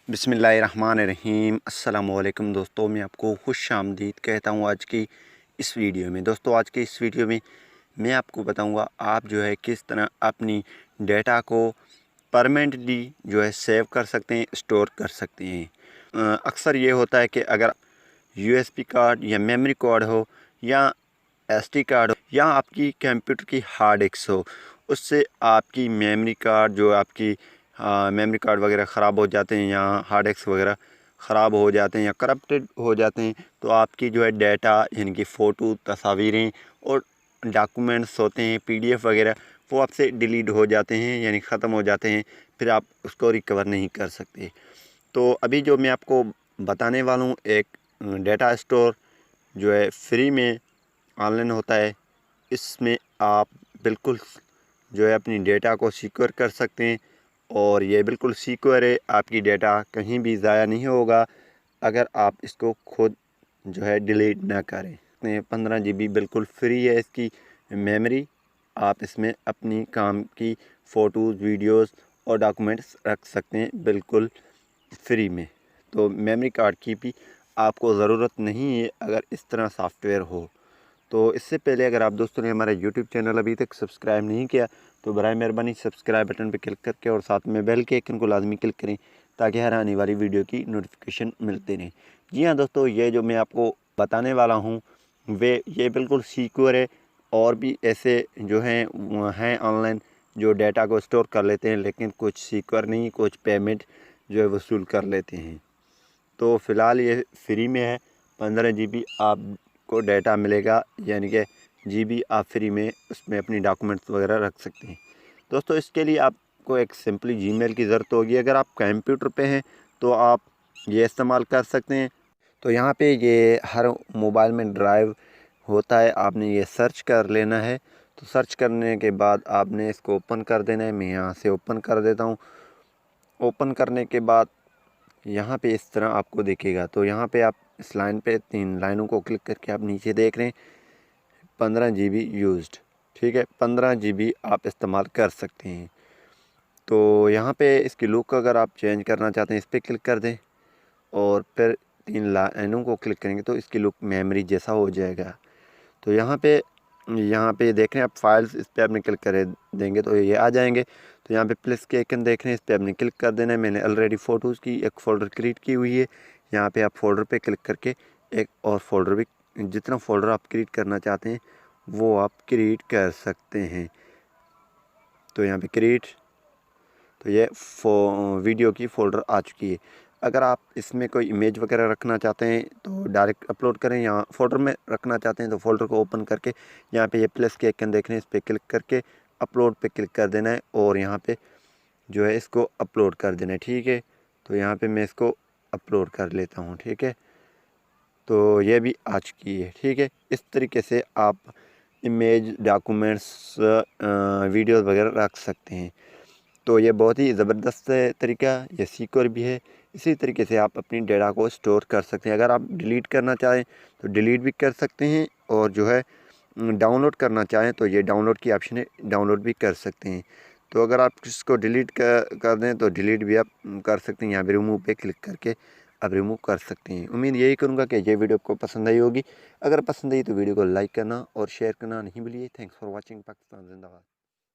बिस्मिल्लाहिर्रहमानिर्रहीम। अस्सलामुअलैकुम दोस्तों, मैं आपको खुश आमदीद कहता हूँ आज की इस वीडियो में। दोस्तों आज की इस वीडियो में मैं आपको बताऊँगा आप जो है किस तरह अपनी डेटा को परमानेंटली जो है सेव कर सकते हैं, स्टोर कर सकते हैं। अक्सर ये होता है कि अगर यूएसबी कार्ड या मेमोरी कार्ड हो या एसडी कार्ड हो या आपकी कंप्यूटर की हार्ड डिस्क हो, उससे आपकी मेमोरी कार्ड जो आपकी मेमोरी कार्ड वगैरह ख़राब हो जाते हैं या हार्ड डिस्क वगैरह ख़राब हो जाते हैं या करप्टेड हो जाते हैं, तो आपकी जो है डाटा यानी कि फ़ोटो, तस्वीरें और डॉक्यूमेंट्स होते हैं, पीडीएफ वगैरह, वो आपसे डिलीट हो जाते हैं यानी ख़त्म हो जाते हैं, फिर आप उसको रिकवर नहीं कर सकते। तो अभी जो मैं आपको बताने वाला हूँ एक डेटा स्टोर जो है फ्री में ऑनलाइन होता है, इसमें आप बिल्कुल जो है अपनी डेटा को सिक्योर कर सकते हैं और ये बिल्कुल सिक्योर है। आपकी डेटा कहीं भी ज़ाया नहीं होगा अगर आप इसको खुद जो है डिलीट ना करें। 15 GB बिल्कुल फ्री है इसकी मेमोरी। आप इसमें अपनी काम की फ़ोटोज़, वीडियोस और डॉक्यूमेंट्स रख सकते हैं बिल्कुल फ्री में। तो मेमोरी कार्ड की भी आपको ज़रूरत नहीं है अगर इस तरह सॉफ्टवेयर हो। तो इससे पहले अगर आप दोस्तों ने हमारा यूट्यूब चैनल अभी तक सब्सक्राइब नहीं किया तो बराए मेहरबानी सब्सक्राइब बटन पर क्लिक करके और साथ में बेल के आइकन को लाजमी क्लिक करें ताकि हर आने वाली वीडियो की नोटिफिकेशन मिलती रहे। जी हाँ दोस्तों, ये जो मैं आपको बताने वाला हूँ ये बिल्कुल सिक्योर है। और भी ऐसे जो हैं ऑनलाइन जो डाटा को स्टोर कर लेते हैं, लेकिन कुछ सिक्योर नहीं, कुछ पेमेंट जो है वसूल कर लेते हैं। तो फ़िलहाल ये फ्री में है। 15 GB आपको डाटा मिलेगा, यानी कि GB आप फ्री में उसमें अपनी डॉक्यूमेंट्स वगैरह रख सकते हैं। दोस्तों इसके लिए आपको एक सिंपली जीमेल की ज़रूरत होगी। अगर आप कंप्यूटर पे हैं तो आप ये इस्तेमाल कर सकते हैं। तो यहाँ पे ये हर मोबाइल में ड्राइव होता है, आपने ये सर्च कर लेना है। तो सर्च करने के बाद आपने इसको ओपन कर देना है। मैं यहाँ से ओपन कर देता हूँ। ओपन करने के बाद यहाँ पे इस तरह आपको दिखेगा। तो यहाँ पे आप इस लाइन पे 3 लाइनों को क्लिक करके आप नीचे देख रहे हैं 15 GB यूज्ड। ठीक है, 15 GB आप इस्तेमाल कर सकते हैं। तो यहाँ पे इसकी लुक अगर आप चेंज करना चाहते हैं इस पर क्लिक कर दें और फिर 3 लाइनों को क्लिक करेंगे तो इसकी लुक मेमोरी जैसा हो जाएगा। तो यहाँ पे देख रहे हैं आप फाइल्स, इस पर आपने क्लिक कर देंगे तो ये आ जाएंगे। तो यहाँ पे प्लस के आइकन देख रहे हैं, इस पर आपने क्लिक कर देना है। मैंने ऑलरेडी फ़ोटोज़ की एक फ़ोल्डर क्रिएट की हुई है। यहाँ पे आप फ़ोल्डर पे क्लिक करके एक और फ़ोल्डर भी, जितना फ़ोल्डर आप क्रिएट करना चाहते हैं वो आप क्रिएट कर सकते हैं। तो यहाँ पे क्रिएट, तो ये वीडियो की फ़ोल्डर आ चुकी है। अगर आप इसमें कोई इमेज वगैरह रखना चाहते हैं तो डायरेक्ट अपलोड करें, या फ़ोल्डर में रखना चाहते हैं तो फ़ोल्डर को ओपन करके यहाँ पे ये प्लस के आइकन देख रहे हैं, इस पर क्लिक करके अपलोड पे क्लिक कर देना है और यहाँ पे जो है इसको अपलोड कर देना है। ठीक है, तो यहाँ पे मैं इसको अपलोड कर लेता हूँ। ठीक है, तो ये भी आ चुकी है। ठीक है, इस तरीके से आप इमेज, डॉक्यूमेंट्स, वीडियोज़ वगैरह रख सकते हैं। तो ये बहुत ही ज़बरदस्त तरीका, ये सिक्योर भी है। इसी तरीके से आप अपनी डेटा को स्टोर कर सकते हैं। अगर आप डिलीट करना चाहें तो डिलीट भी कर सकते हैं और जो है डाउनलोड करना चाहें तो ये डाउनलोड की ऑप्शन है, डाउनलोड भी कर सकते हैं। तो अगर आप इसको डिलीट कर दें तो डिलीट भी आप कर सकते हैं। यहाँ पे रिमूव पे क्लिक करके आप रिमूव कर सकते हैं। उम्मीद यही करूँगा कि ये वीडियो आपको पसंद आई होगी। अगर पसंद आई तो वीडियो को लाइक करना और शेयर करना नहीं भूलिए। Thanks for watching. पाकिस्तान जिंदाबाद।